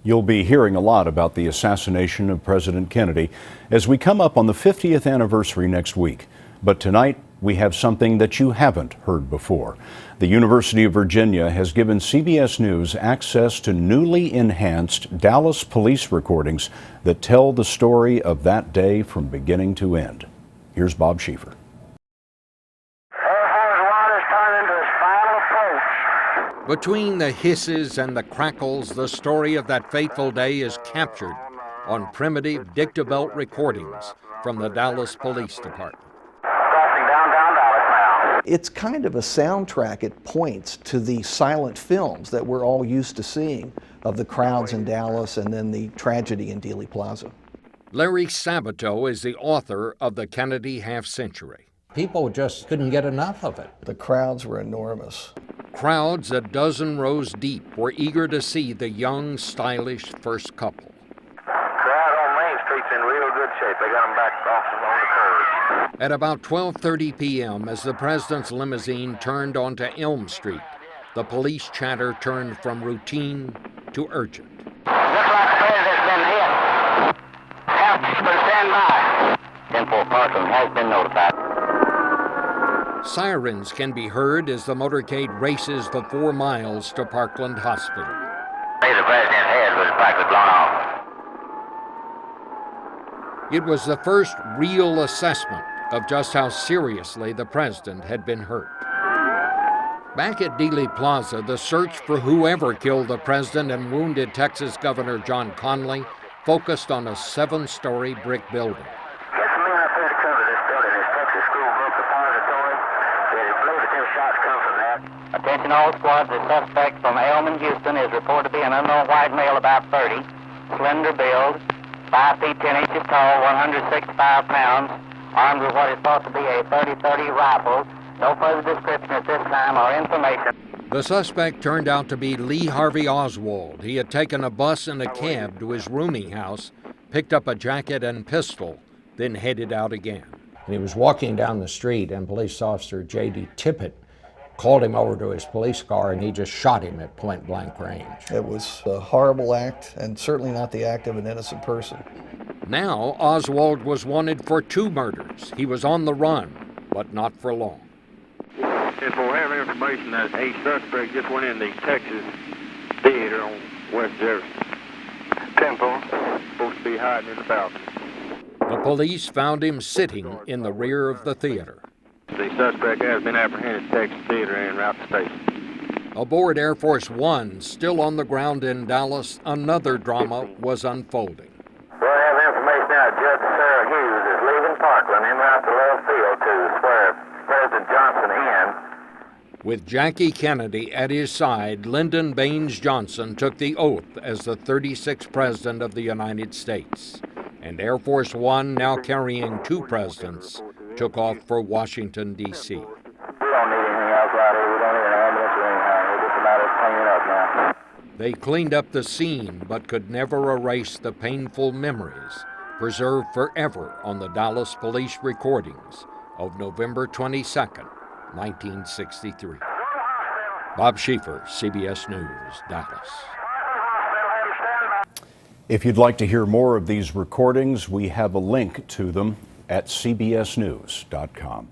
You'll be hearing a lot about the assassination of President Kennedy as we come up on the 50th anniversary next week. But tonight, we have something that you haven't heard before. The University of Virginia has given CBS News access to newly enhanced Dallas police recordings that tell the story of that day from beginning to end. Here's Bob Schieffer. Between the hisses and the crackles, the story of that fateful day is captured on primitive dictabelt recordings from the Dallas Police Department. Crossing downtown Dallas now. It's kind of a soundtrack. It points to the silent films that we're all used to seeing of the crowds in Dallas and then the tragedy in Dealey Plaza. Larry Sabato is the author of The Kennedy Half-Century. People just couldn't get enough of it. The crowds were enormous. Crowds a dozen rows deep were eager to see the young, stylish first couple. Crowd on Main Street's in real good shape. They got them back off along the curb. At about 12:30 p.m., as the president's limousine turned onto Elm Street, the police chatter turned from routine to urgent. Looks like the president's been hit. Have stand by. 10-4 Parkland has been notified. Sirens can be heard as the motorcade races the 4 miles to Parkland Hospital. The president's head was practically blown off. It was the first real assessment of just how seriously the president had been hurt. Back at Dealey Plaza, the search for whoever killed the president and wounded Texas Governor John Connally focused on a 7-story brick building. Get some men up here to cover this building. This Texas school broke depository. They believe that them shots come from that. Attention all squads. The suspect from Elman, Houston is reported to be an unknown white male about 30, slender build, 5 feet 10 inches tall, 165 pounds, armed with what is thought to be a .30-30 rifle. No further description at this time or information. The suspect turned out to be Lee Harvey Oswald. He had taken a bus and a cab to his rooming house, picked up a jacket and pistol, then headed out again. And he was walking down the street, and police officer J.D. Tippett called him over to his police car, and he just shot him at point-blank range. It was a horrible act, and certainly not the act of an innocent person. Now, Oswald was wanted for 2 murders. He was on the run, but not for long. If we have information that a suspect just went in the Texas theater on West Jefferson. 10-4. Supposed to be hiding in the balcony. The police found him sitting in the rear of the theater. The suspect has been apprehended at Texas Theater and route to station. Aboard Air Force One, still on the ground in Dallas, another drama was unfolding. We have information now. Judge Sarah Hughes is leaving Parkland en route to left field to swear President Johnson in. With Jackie Kennedy at his side, Lyndon Baines Johnson took the oath as the 36th President of the United States. And Air Force One, now carrying 2 presidents, took off for Washington, D.C. We don't need anything else out here. We don't need an ambulance or anything. We're just a matter of cleaning up now. They cleaned up the scene, but could never erase the painful memories preserved forever on the Dallas police recordings of November 22nd, 1963. Bob Schieffer, CBS News, Dallas. If you'd like to hear more of these recordings, we have a link to them at cbsnews.com.